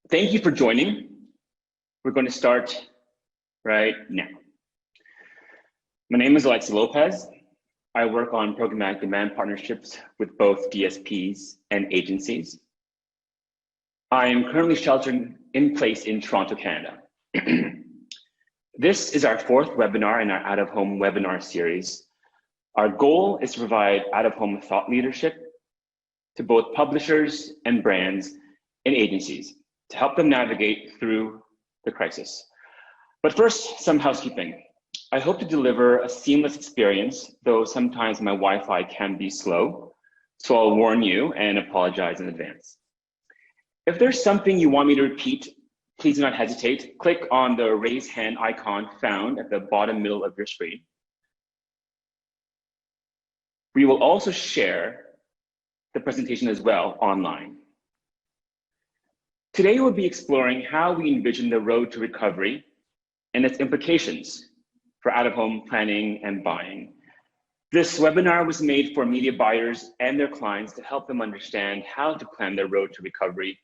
Thank you for joining. We're going to start right now. My name is Alexie Lopez. I work on programmatic demand partnerships with both DSPs and agencies. I am currently sheltering in place in Toronto, Canada. This is our fourth webinar in our out-of-home webinar series. Our goal is to provide out-of-home thought leadership to both publishers and brands and agencies to help them navigate through the crisis. But first, some housekeeping. I hope to deliver a seamless experience, though sometimes my Wi-Fi can be slow, so I'll warn you and apologize in advance. If there's something you want me to repeat, please do not hesitate. Click on the raise hand icon found at the bottom middle of your screen. We will also share the presentation as well online. Today we'll be exploring how we envision the road to recovery and its implications for out-of-home planning and buying. This webinar was made for media buyers and their clients to help them understand how to plan their road to recovery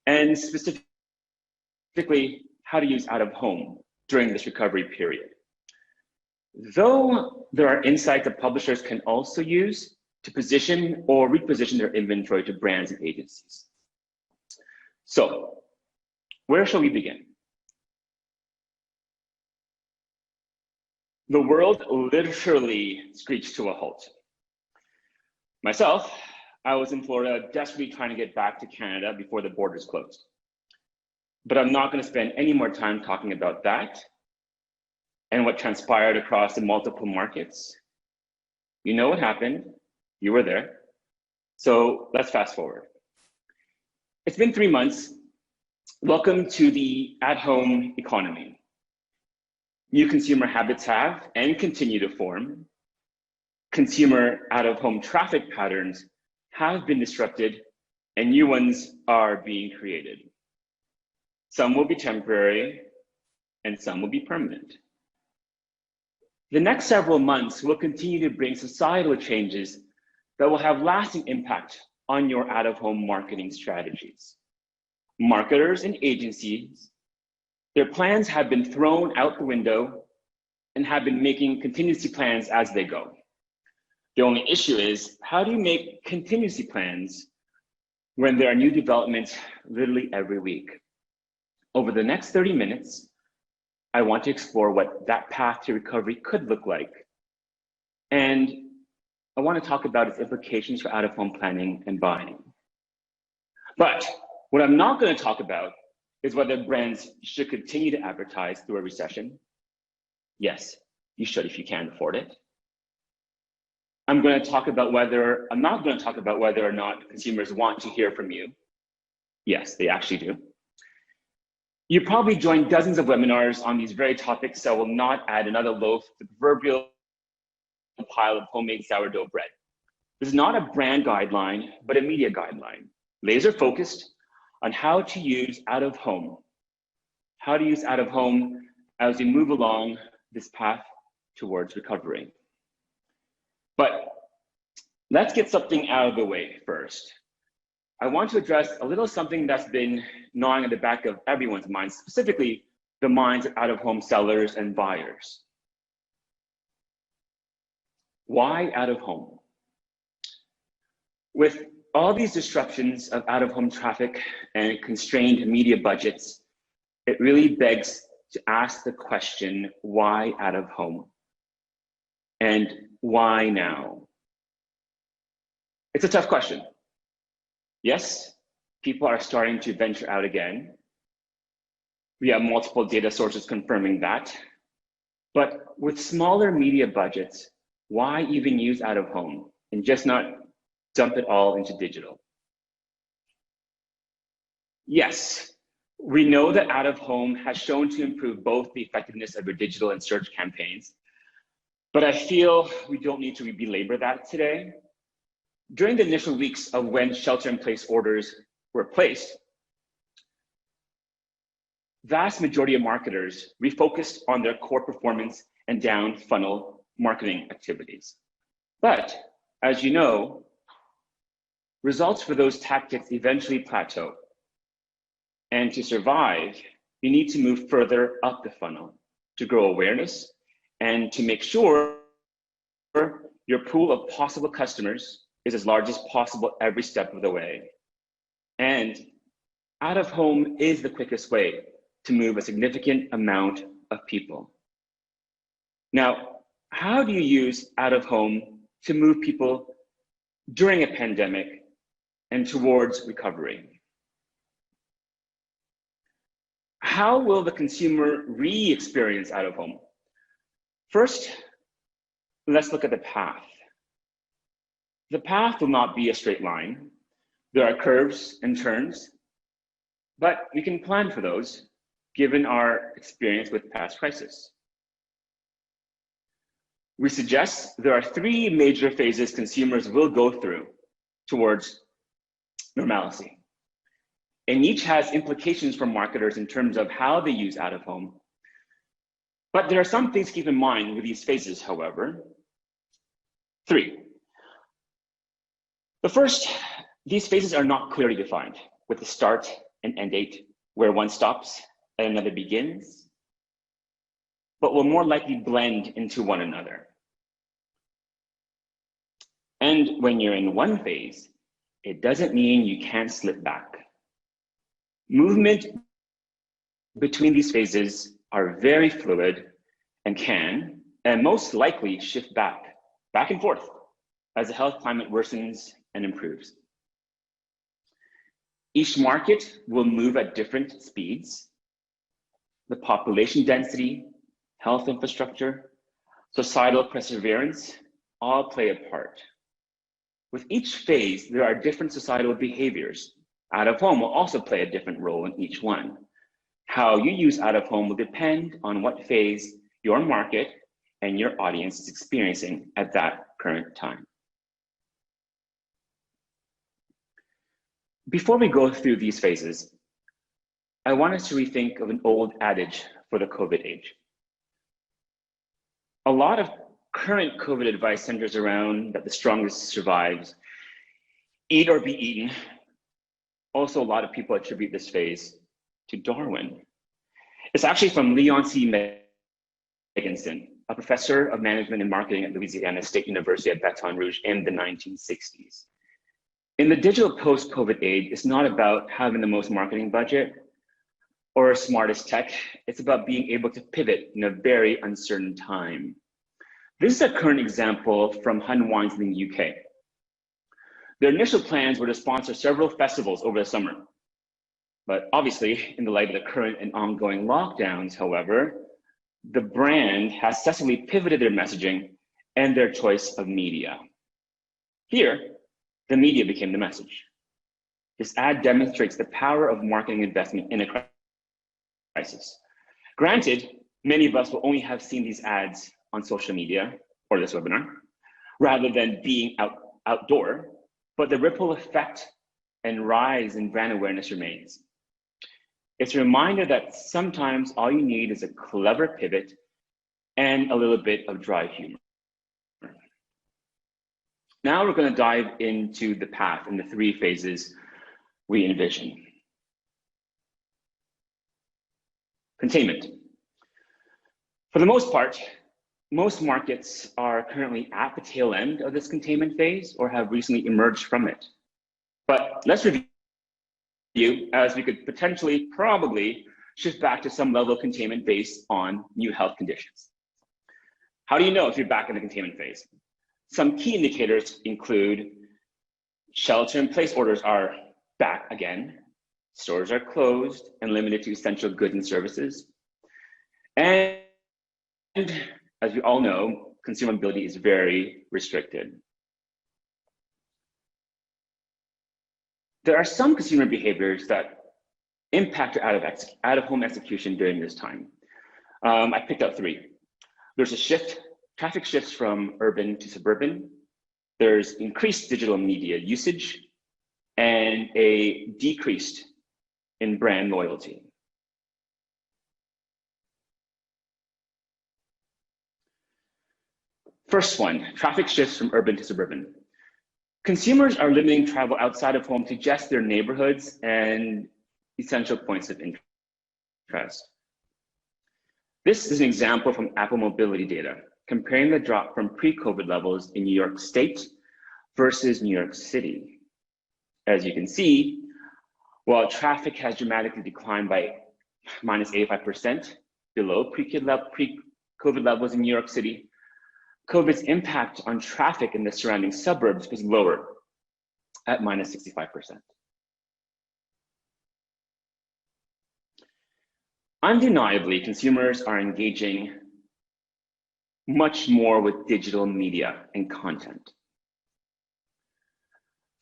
and specifically how to use out-of-home during this recovery period. Though there are insights that publishers can also use to position or reposition their inventory to brands and agencies. So, where shall we begin? The world literally screeched to a halt. Myself, I was in Florida desperately trying to get back to Canada before the borders closed. But I'm not going to spend any more time talking about that and what transpired across the multiple markets. You know what happened, you were there. So let's fast forward. It's been 3 months. Welcome to the at-home economy. New consumer habits have and continue to form. Consumer out-of-home traffic patterns have been disrupted and new ones are being created. Some will be temporary and some will be permanent. The next several months will continue to bring societal changes that will have lasting impact on your out-of-home marketing strategies. Marketers and agencies, their plans have been thrown out the window and have been making contingency plans as they go. The only issue is, how do you make contingency plans when there are new developments literally every week? Over the next 30 minutes, I want to explore what that path to recovery could look like. And I want to talk about its implications for out-of-home planning and buying. But what I'm not going to talk about is whether brands should continue to advertise through a recession. Yes, you should if you can afford it. I'm not going to talk about whether or not consumers want to hear from you. Yes, they actually do. You probably joined dozens of webinars on these very topics, so I will not add another loaf to the proverbial pile of homemade sourdough bread. This is not a brand guideline, but a media guideline, laser focused on how to use out-of-home. How to use out-of-home as we move along this path towards recovery. But let's get something out of the way first. I want to address a little something that's been gnawing at the back of everyone's minds, specifically the minds of out-of-home sellers and buyers. Why out-of-home? With all these disruptions of out-of-home traffic and constrained media budgets, it really begs to ask the question, why out-of-home? And why now? It's a tough question. Yes, people are starting to venture out again. We have multiple data sources confirming that. But with smaller media budgets, why even use out-of-home and just not dump it all into digital? Yes, we know that out-of-home has shown to improve both the effectiveness of your digital and search campaigns, but I feel we don't need to belabor that today. During the initial weeks of when shelter-in-place orders were placed, vast majority of marketers refocused on their core performance and down funnel marketing activities. But as you know, results for those tactics eventually plateau. And to survive, you need to move further up the funnel to grow awareness and to make sure your pool of possible customers is as large as possible every step of the way. And out of home is the quickest way to move a significant amount of people. Now, how do you use out of home to move people during a pandemic and towards recovery? How will the consumer re-experience out of home? First, let's look at the path. The path will not be a straight line. There are curves and turns, but we can plan for those given our experience with past crises. We suggest there are 3 major phases consumers will go through towards normalcy. And each has implications for marketers in terms of how they use out of home. But there are some things to keep in mind with these phases, however. 3. The first, these phases are not clearly defined with the start and end date where one stops and another begins, but will more likely blend into one another. And when you're in one phase, it doesn't mean you can't slip back. Movement between these phases are very fluid and can, and most likely, shift back and forth as the health climate worsens and improves. Each market will move at different speeds. The population density, health infrastructure, societal perseverance all play a part. With each phase, there are different societal behaviors. Out of home will also play a different role in each one. How you use out of home will depend on what phase your market and your audience is experiencing at that current time. Before we go through these phases, I want us to rethink of an old adage for the COVID age. A lot of current COVID advice centers around that the strongest survives, eat or be eaten. Also, a lot of people attribute this phase to Darwin. It's actually from Leon C. Megginson, a professor of management and marketing at Louisiana State University at Baton Rouge in the 1960s. In the digital post-COVID age, it's not about having the most marketing budget or smartest tech. It's about being able to pivot in a very uncertain time. This is a current example from Hun Wines in the UK. Their initial plans were to sponsor several festivals over the summer. But obviously, in the light of the current and ongoing lockdowns, however, the brand has successfully pivoted their messaging and their choice of media. Here, the media became the message. This ad demonstrates the power of marketing investment in a crisis. Granted, many of us will only have seen these ads on social media or this webinar, rather than being outdoor, but the ripple effect and rise in brand awareness remains. It's a reminder that sometimes all you need is a clever pivot and a little bit of dry humor. Now we're going to dive into the path and the 3 phases we envision. Containment. For the most part, most markets are currently at the tail end of this containment phase or have recently emerged from it. But let's review, as we could potentially, probably shift back to some level of containment based on new health conditions. How do you know if you're back in the containment phase? Some key indicators include shelter-in-place orders are back again, stores are closed and limited to essential goods and services, and as we all know, consumer mobility is very restricted. There are some consumer behaviors that impact out-of-home execution during this time. I picked out 3. There's a shift, traffic shifts from urban to suburban. There's increased digital media usage and a decrease in brand loyalty. First one, traffic shifts from urban to suburban. Consumers are limiting travel outside of home to just their neighborhoods and essential points of interest. This is an example from Apple Mobility data, comparing the drop from pre-COVID levels in New York State versus New York City. As you can see, while traffic has dramatically declined by minus 85% below pre-COVID levels in New York City, COVID's impact on traffic in the surrounding suburbs was lower at minus 65%. Undeniably, consumers are engaging much more with digital media and content.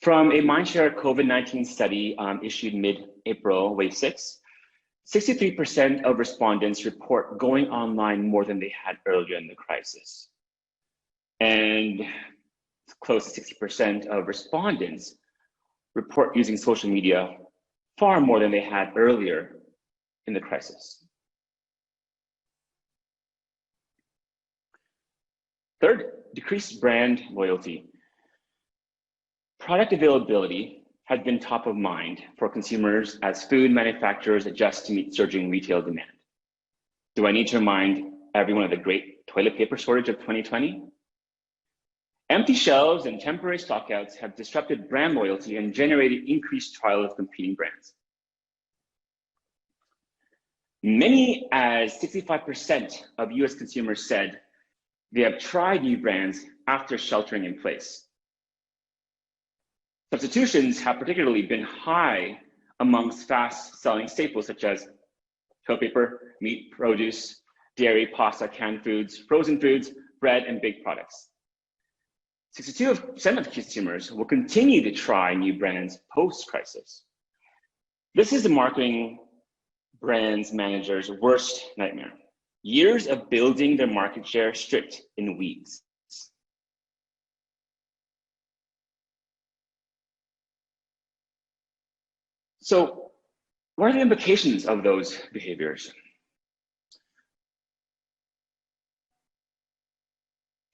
From a Mindshare COVID-19 study issued mid-April, Wave 6, 63% of respondents report going online more than they had earlier in the crisis. And close to 60% of respondents report using social media far more than they had earlier in the crisis. Third, decreased brand loyalty. Product availability has been top of mind for consumers as food manufacturers adjust to meet surging retail demand. Do I need to remind everyone of the great toilet paper shortage of 2020? Empty shelves and temporary stockouts have disrupted brand loyalty and generated increased trial of competing brands. Many as 65% of US consumers said they have tried new brands after sheltering in place. Substitutions have particularly been high amongst fast-selling staples such as toilet paper, meat, produce, dairy, pasta, canned foods, frozen foods, bread, and baked products. 62% of consumers will continue to try new brands post-crisis. This is the marketing brands managers' worst nightmare. Years of building their market share stripped in weeks. So what are the implications of those behaviors?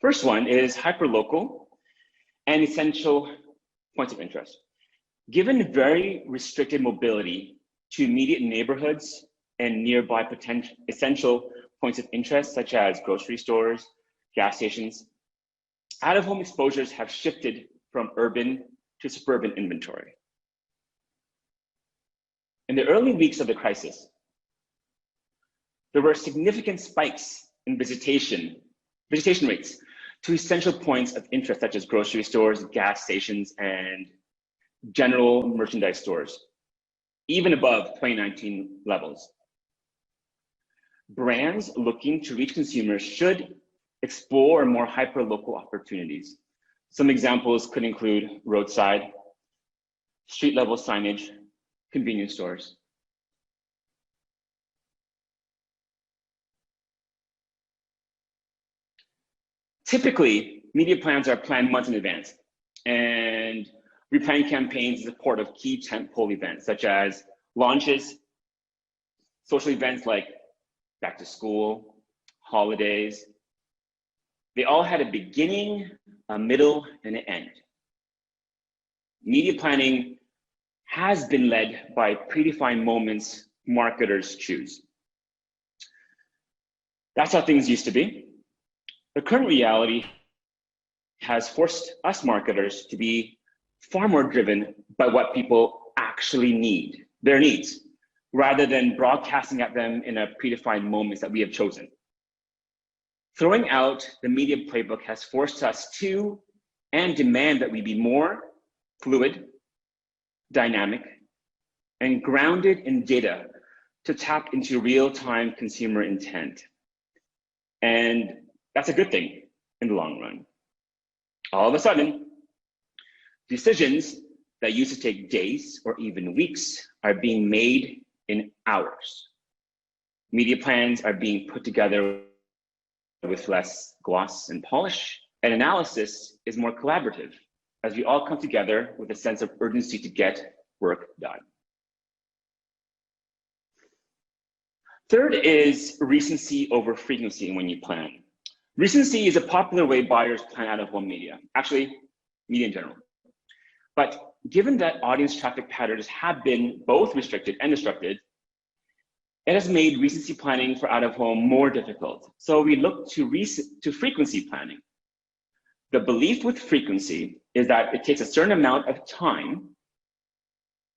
First one is hyperlocal and essential points of interest. Given very restricted mobility to immediate neighborhoods and nearby potential essential points of interest, such as grocery stores, gas stations, out-of-home exposures have shifted from urban to suburban inventory. In the early weeks of the crisis, there were significant spikes in visitation rates to essential points of interest, such as grocery stores, gas stations, and general merchandise stores, even above 2019 levels. Brands looking to reach consumers should explore more hyper-local opportunities. Some examples could include roadside, street-level signage, convenience stores. Typically, media plans are planned months in advance, and we plan campaigns in support of key tentpole events, such as launches, social events like back to school, holidays. They all had a beginning, a middle, and an end. Media planning has been led by predefined moments marketers choose. That's how things used to be. The current reality has forced us marketers to be far more driven by what people actually need, their needs, rather than broadcasting at them in a predefined moments that we have chosen. Throwing out the media playbook has forced us to and demand that we be more fluid, dynamic, and grounded in data to tap into real-time consumer intent. And that's a good thing in the long run. All of a sudden, decisions that used to take days or even weeks are being made in hours. Media plans are being put together with less gloss and polish, and analysis is more collaborative as we all come together with a sense of urgency to get work done. Third is recency over frequency when you plan. Recency is a popular way buyers plan out-of-home media, actually media in general. But given that audience traffic patterns have been both restricted and disrupted, it has made recency planning for out-of-home more difficult. So we look to frequency planning. The belief with frequency is that it takes a certain amount of time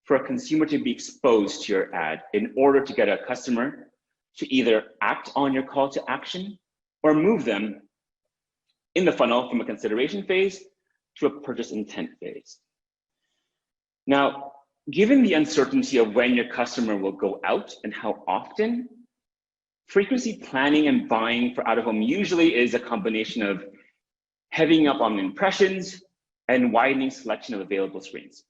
for a consumer to be exposed to your ad in order to get a customer to either act on your call to action or move them in the funnel from a consideration phase to a purchase intent phase. Now, given the uncertainty of when your customer will go out and how often, frequency planning and buying for out-of-home usually is a combination of heavying up on impressions and widening selection of available screens.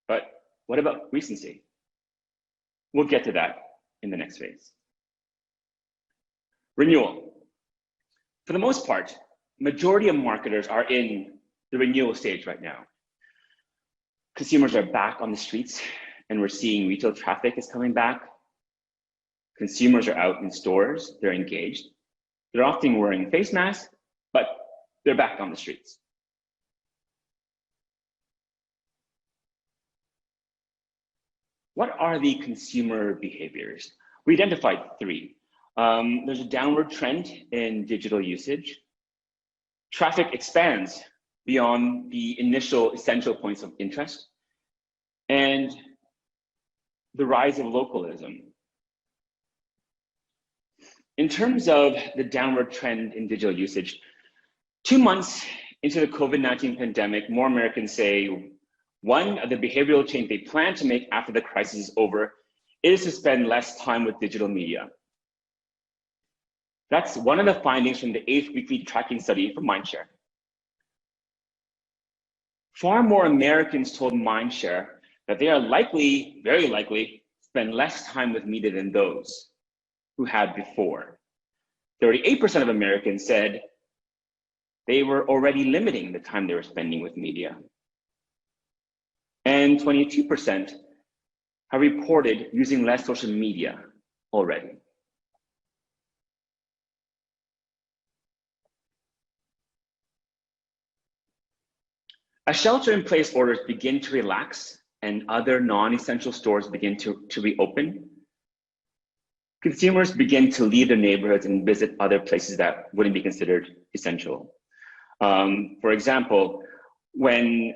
But what about recency? We'll get to that in the next phase. Renewal. For the most part, majority of marketers are in the renewal stage right now. Consumers are back on the streets and we're seeing retail traffic is coming back. Consumers are out in stores, they're engaged. They're often wearing face masks, but they're back on the streets. What are the consumer behaviors? We identified three. There's a downward trend in digital usage. Traffic expands beyond the initial essential points of interest. And the rise of localism. In terms of the downward trend in digital usage, 2 months into the COVID-19 pandemic, more Americans say one of the behavioral change they plan to make after the crisis is over is to spend less time with digital media. That's one of the findings from the 8th weekly tracking study from Mindshare. Far more Americans told Mindshare that they are likely, very likely, spend less time with media than those who had before. 38% of Americans said they were already limiting the time they were spending with media. And 22% have reported using less social media already. As shelter-in-place orders begin to relax and other non-essential stores begin to reopen, consumers begin to leave their neighborhoods and visit other places that wouldn't be considered essential. For example, when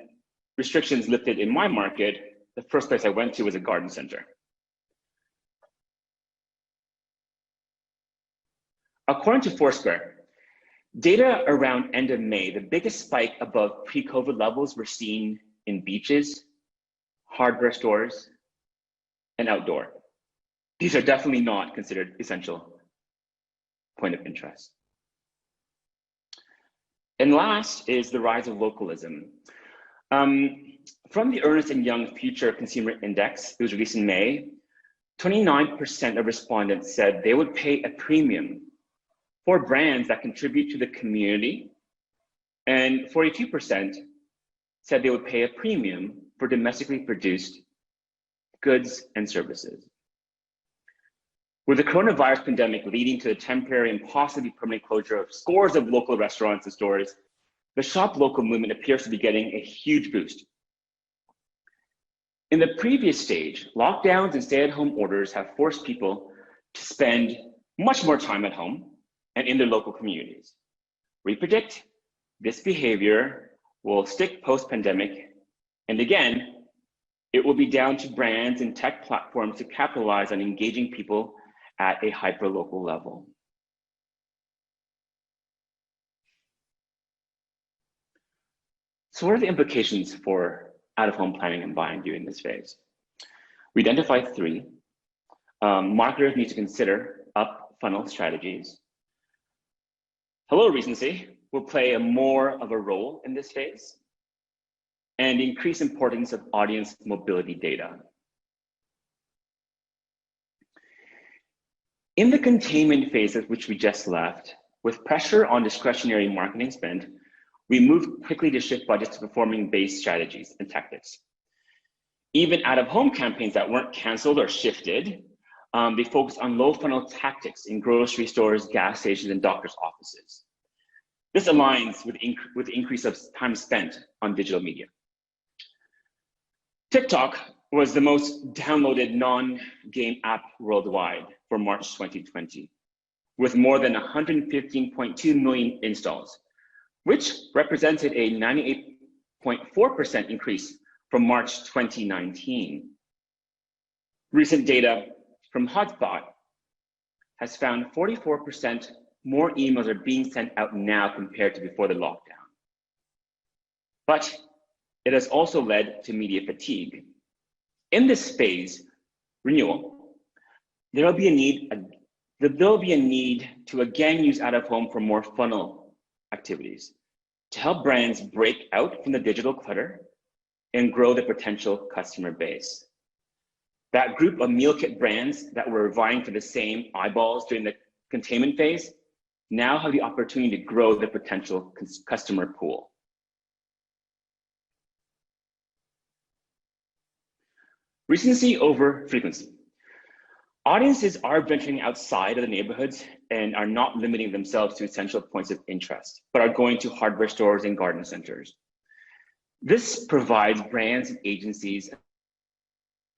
restrictions lifted in my market, the first place I went to was a garden center. According to Foursquare, data around end of May, the biggest spike above pre-COVID levels were seen in beaches, hardware stores, and outdoor. These are definitely not considered essential point of interest. And last is the rise of localism. From the Ernst & Young Future Consumer Index, it was released in May, 29% of respondents said they would pay a premium for brands that contribute to the community, and 42% said they would pay a premium for domestically produced goods and services. With the coronavirus pandemic leading to the temporary and possibly permanent closure of scores of local restaurants and stores, the shop local movement appears to be getting a huge boost. In the previous stage, lockdowns and stay-at-home orders have forced people to spend much more time at home and in their local communities. We predict this behavior will stick post-pandemic, and again, it will be down to brands and tech platforms to capitalize on engaging people at a hyper-local level. So what are the implications for out-of-home planning and buying during this phase? We identified three. Marketers need to consider up-funnel strategies. Hello recency will play more of a role in this phase, and increased importance of audience mobility data. In the containment phase of which we just left, with pressure on discretionary marketing spend, we moved quickly to shift budgets to performing-based strategies and tactics. Even out-of-home campaigns that weren't canceled or shifted, they focused on low-funnel tactics in grocery stores, gas stations, and doctors' offices. This aligns with the increase of time spent on digital media. TikTok was the most downloaded non-game app worldwide for March 2020, with more than 115.2 million installs, which represented a 98.4% increase from March 2019. Recent data from Hotspot has found 44% more emails are being sent out now compared to before the lockdown. But it has also led to media fatigue. In this phase, renewal, there will be a need to again use out-of-home for more funnel activities to help brands break out from the digital clutter and grow the potential customer base. That group of meal kit brands that were vying for the same eyeballs during the containment phase now have the opportunity to grow the potential customer pool. Recency over frequency. Audiences are venturing outside of the neighborhoods and are not limiting themselves to essential points of interest, but are going to hardware stores and garden centers. This provides brands and agencies an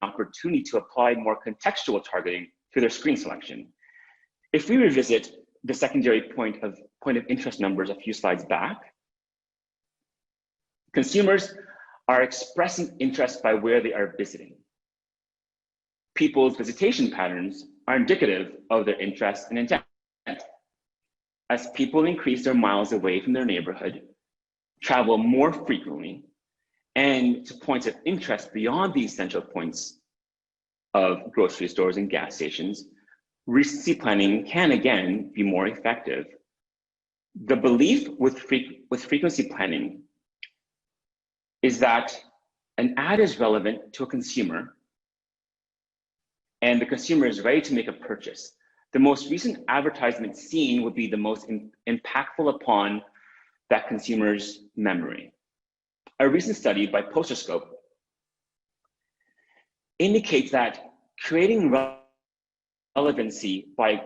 opportunity to apply more contextual targeting to their screen selection. If we revisit the secondary point of interest numbers a few slides back, consumers are expressing interest by where they are visiting. People's visitation patterns are indicative of their interest and intent. As people increase their miles away from their neighborhood, travel more frequently, and to points of interest beyond the essential points of grocery stores and gas stations, recency planning can again be more effective. The belief with frequency planning is that an ad is relevant to a consumer and the consumer is ready to make a purchase. The most recent advertisement seen would be the most impactful upon that consumer's memory. A recent study by PosterScope indicates that creating relevancy by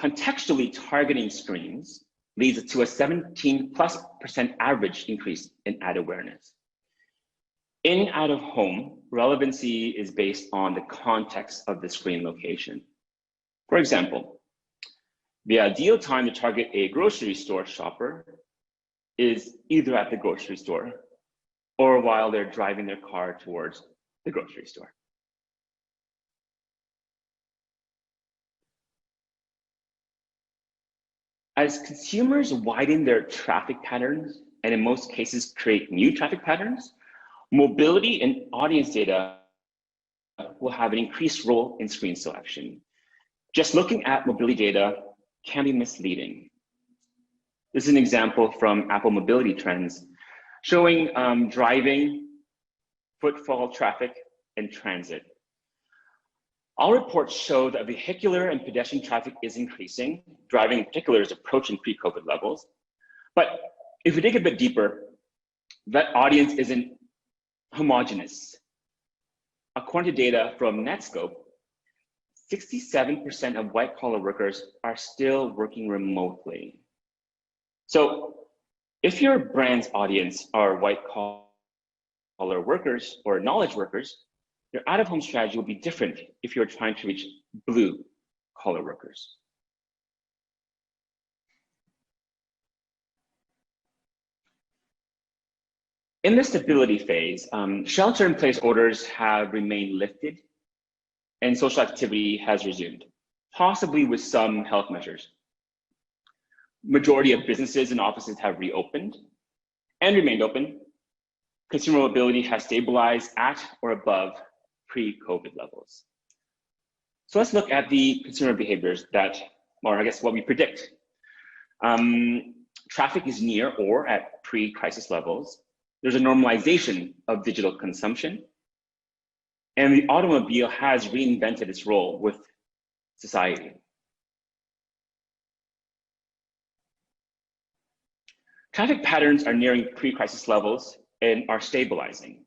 contextually targeting screens leads to a 17+% average increase in ad awareness. In out-of-home, relevancy is based on the context of the screen location. For example, the ideal time to target a grocery store shopper is either at the grocery store or while they're driving their car towards the grocery store. As consumers widen their traffic patterns, and in most cases create new traffic patterns, mobility and audience data will have an increased role in screen selection. Just looking at mobility data can be misleading. This is an example from Apple Mobility Trends showing driving, footfall traffic, and transit. All reports show that vehicular and pedestrian traffic is increasing. Driving in particular is approaching pre-COVID levels. But if we dig a bit deeper, that audience isn't homogeneous. According to data from Netscope, 67% of white-collar workers are still working remotely. So if your brand's audience are white-collar workers or knowledge workers, your out-of-home strategy will be different if you're trying to reach blue-collar workers. In the stability phase, shelter-in-place orders have remained lifted and social activity has resumed, possibly with some health measures. Majority of businesses and offices have reopened and remained open. Consumer mobility has stabilized at or above pre-COVID levels. So let's look at the consumer behaviors that, or I guess what we predict. Traffic is near or at pre-crisis levels. There's a normalization of digital consumption, and the automobile has reinvented its role with society. Traffic patterns are nearing pre-crisis levels and are stabilizing.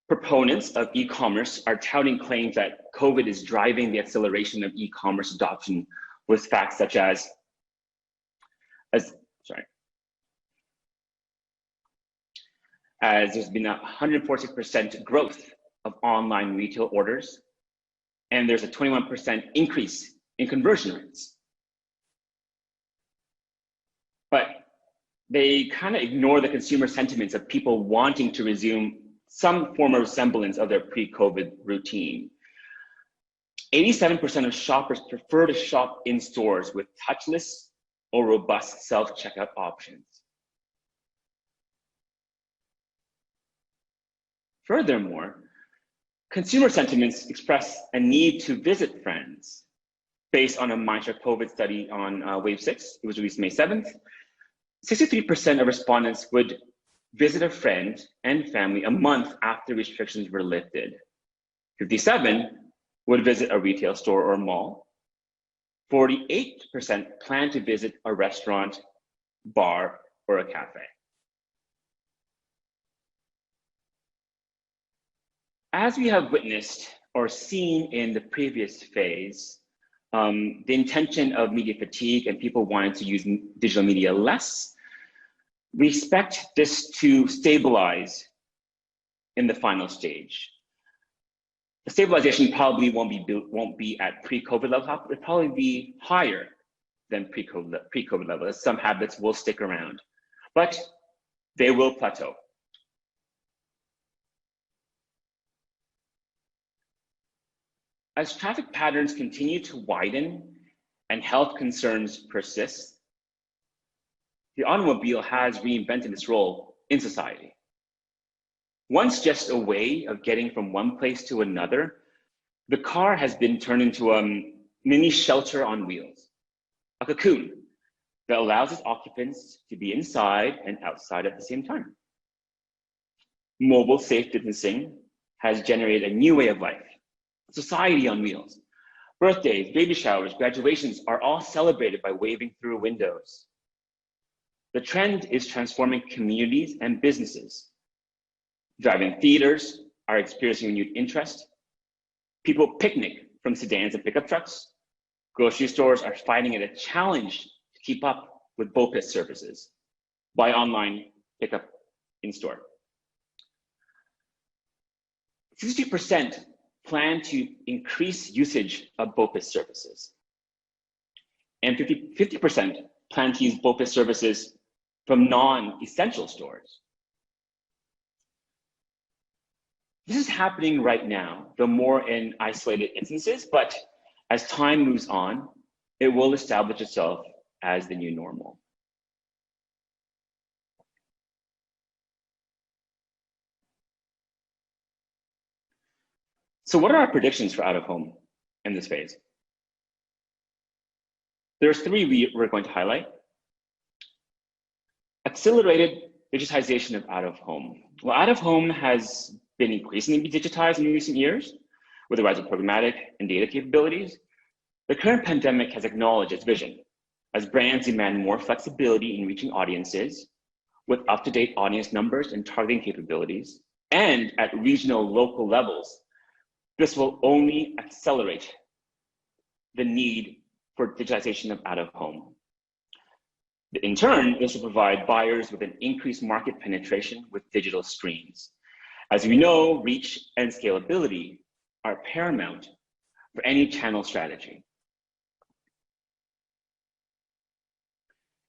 Proponents of e-commerce are touting claims that COVID is driving the acceleration of e-commerce adoption with facts such as there's been a 146% growth of online retail orders, and there's a 21% increase in conversion rates. But they kind of ignore the consumer sentiments of people wanting to resume some form of semblance of their pre-COVID routine. 87% of shoppers prefer to shop in stores with touchless or robust self-checkout options. Furthermore, consumer sentiments express a need to visit friends. Based on a Mindshare COVID study on Wave 6, it was released May 7th, 63% of respondents would visit a friend and family a month after restrictions were lifted. 57% would visit a retail store or mall. 48% plan to visit a restaurant, bar, or a cafe. As we have witnessed or seen in the previous phase, the intention of media fatigue and people wanting to use digital media less, we expect this to stabilize in the final stage. The stabilization probably won't be at pre-COVID level, it'll probably be higher than pre-COVID level, as some habits will stick around, but they will plateau. As traffic patterns continue to widen and health concerns persist, the automobile has reinvented its role in society. Once just a way of getting from one place to another, the car has been turned into a mini shelter on wheels, a cocoon that allows its occupants to be inside and outside at the same time. Mobile safe distancing has generated a new way of life, society on wheels. Birthdays, baby showers, graduations are all celebrated by waving through windows. The trend is transforming communities and businesses. Drive-in theaters are experiencing renewed interest. People picnic from sedans and pickup trucks. Grocery stores are finding it a challenge to keep up with BOPIS services. Buy online, pick up in store. 60% plan to increase usage of BOPIS services. And 50% plan to use BOPIS services from non-essential stores. This is happening right now, though more in isolated instances, but as time moves on, it will establish itself as the new normal. So what are our predictions for out-of-home in this phase? There's three we're going to highlight. Accelerated digitization of out-of-home. Well, out-of-home has been increasingly digitized in recent years with the rise of programmatic and data capabilities. The current pandemic has acknowledged its vision as brands demand more flexibility in reaching audiences with up-to-date audience numbers and targeting capabilities, and at regional local levels. This will only accelerate the need for digitization of out-of-home. In turn, this will provide buyers with an increased market penetration with digital screens. As we know, reach and scalability are paramount for any channel strategy.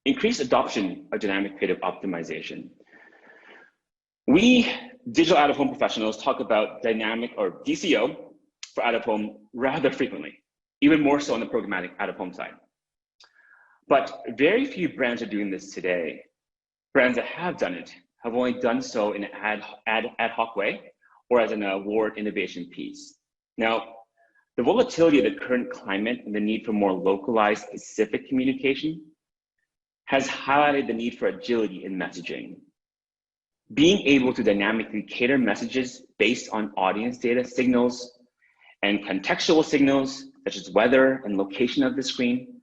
Increased adoption of dynamic creative optimization. We digital out-of-home professionals talk about dynamic or DCO for out-of-home rather frequently, even more so on the programmatic out-of-home side. But very few brands are doing this today. Brands that have done it have only done so in an ad hoc way or as an award innovation piece. Now, the volatility of the current climate and the need for more localized, specific communication has highlighted the need for agility in messaging. Being able to dynamically cater messages based on audience data signals and contextual signals, such as weather and location of the screen,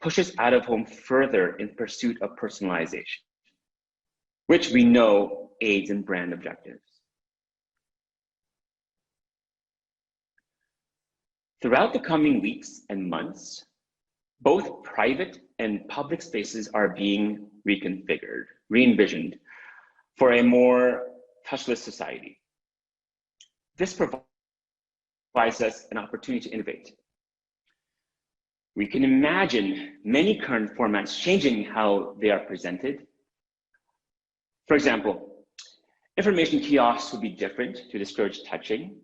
pushes out-of-home further in pursuit of personalization, which we know aids in brand objectives. Throughout the coming weeks and months, both private and public spaces are being reconfigured, re-envisioned for a more touchless society. this provides us an opportunity to innovate. We can imagine many current formats changing how they are presented. For example, information kiosks would be different to discourage touching.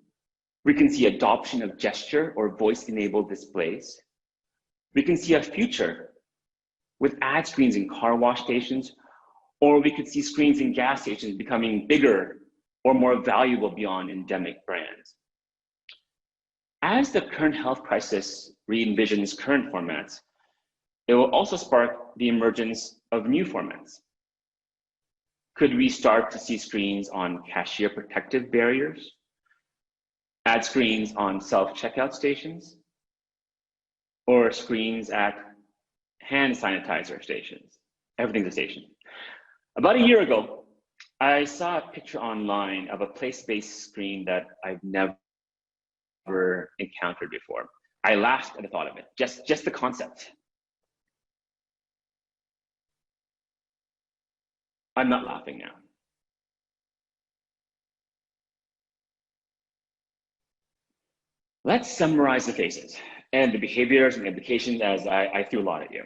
We can see adoption of gesture or voice-enabled displays. We can see a future with ad screens in car wash stations, or we could see screens in gas stations becoming bigger or more valuable beyond endemic brands. As the current health crisis re-envisions current formats, it will also spark the emergence of new formats. Could we start to see screens on cashier protective barriers, ad screens on self-checkout stations, or screens at hand sanitizer stations? Everything's a station. About a year ago, I saw a picture online of a place-based screen that I've never encountered before. I laughed at the thought of it, just the concept. I'm not laughing now. Let's summarize the cases and the behaviors and implications as I threw a lot at you.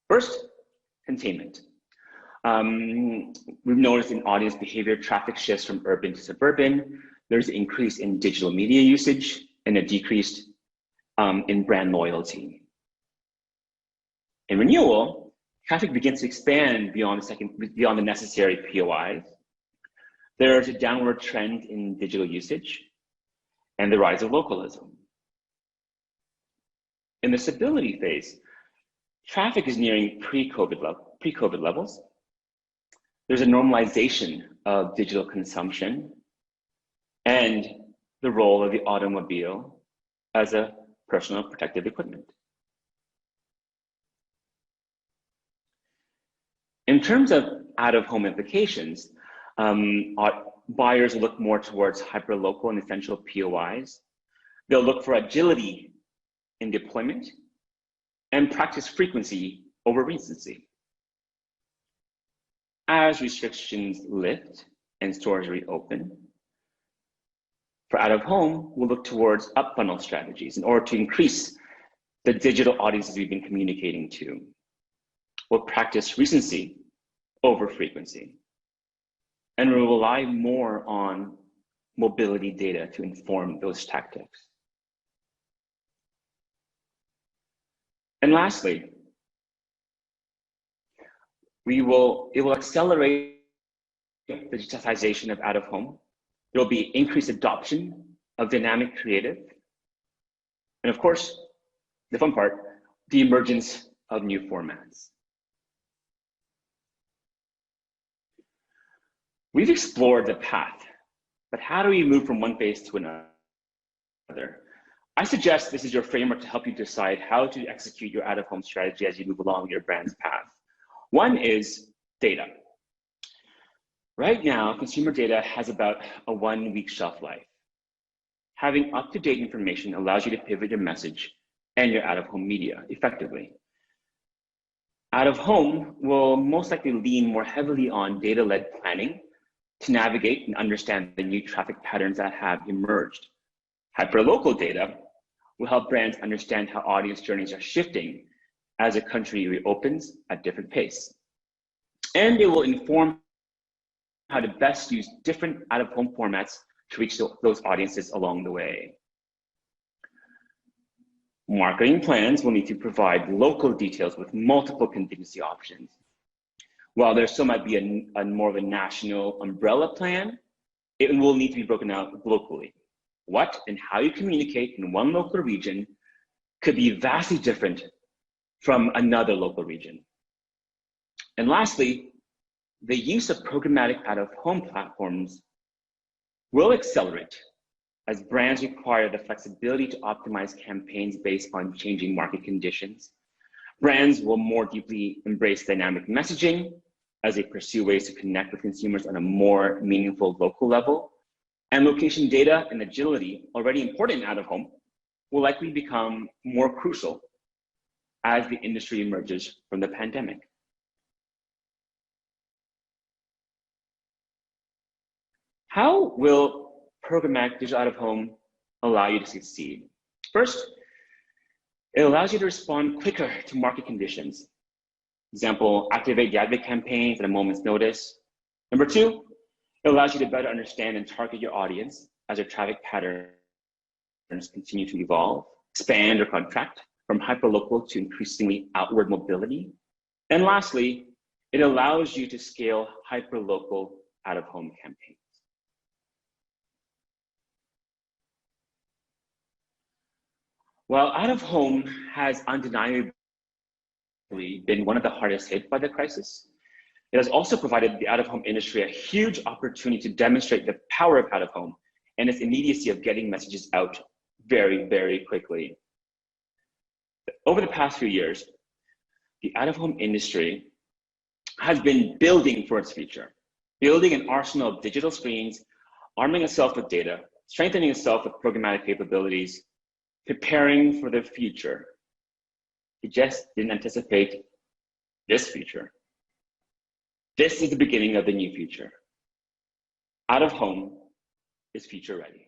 First, containment. We've noticed in audience behavior, traffic shifts from urban to suburban. There's an increase in digital media usage and a decrease in brand loyalty. In renewal, traffic begins to expand beyond the necessary POIs. There's a downward trend in digital usage and the rise of localism. In the stability phase, traffic is nearing pre-COVID levels. There's a normalization of digital consumption and the role of the automobile as a personal protective equipment. In terms of out-of-home implications, buyers look more towards hyperlocal and essential POIs. They'll look for agility in deployment and practice frequency over recency. As restrictions lift and stores reopen, for out-of-home, we'll look towards up-funnel strategies in order to increase the digital audiences we've been communicating to. We'll practice recency over frequency, and we'll rely more on mobility data to inform those tactics. And lastly, it will accelerate the digitization of out-of-home. There will be increased adoption of dynamic creative. And of course, the fun part, the emergence of new formats. We've explored the path, but how do we move from one phase to another? I suggest this is your framework to help you decide how to execute your out-of-home strategy as you move along your brand's path. One is data. Right now, consumer data has about a 1-week shelf life. Having up-to-date information allows you to pivot your message and your out-of-home media effectively. Out-of-home will most likely lean more heavily on data-led planning to navigate and understand the new traffic patterns that have emerged. Hyperlocal data will help brands understand how audience journeys are shifting as a country reopens at different pace. And it will inform how to best use different out-of-home formats to reach those audiences along the way. Marketing plans will need to provide local details with multiple contingency options. While there still might be a more of a national umbrella plan, it will need to be broken out locally. What and how you communicate in one local region could be vastly different from another local region. And lastly, the use of programmatic out-of-home platforms will accelerate as brands require the flexibility to optimize campaigns based on changing market conditions. Brands will more deeply embrace dynamic messaging as they pursue ways to connect with consumers on a more meaningful local level. And location data and agility, already important out-of-home, will likely become more crucial as the industry emerges from the pandemic. How will programmatic digital out-of-home allow you to succeed? First, it allows you to respond quicker to market conditions. Example, activate the advocate campaigns at a moment's notice. Number two, it allows you to better understand and target your audience as your traffic patterns continue to evolve, expand or contract from hyperlocal to increasingly outward mobility. And lastly, it allows you to scale hyperlocal out-of-home campaigns. While out-of-home has undeniably been one of the hardest hit by the crisis, it has also provided the out-of-home industry a huge opportunity to demonstrate the power of out-of-home and its immediacy of getting messages out very, very quickly. Over the past few years, the out-of-home industry has been building for its future, building an arsenal of digital screens, arming itself with data, strengthening itself with programmatic capabilities, preparing for the future. It just didn't anticipate this future. This is the beginning of the new future. Out-of-home is future ready.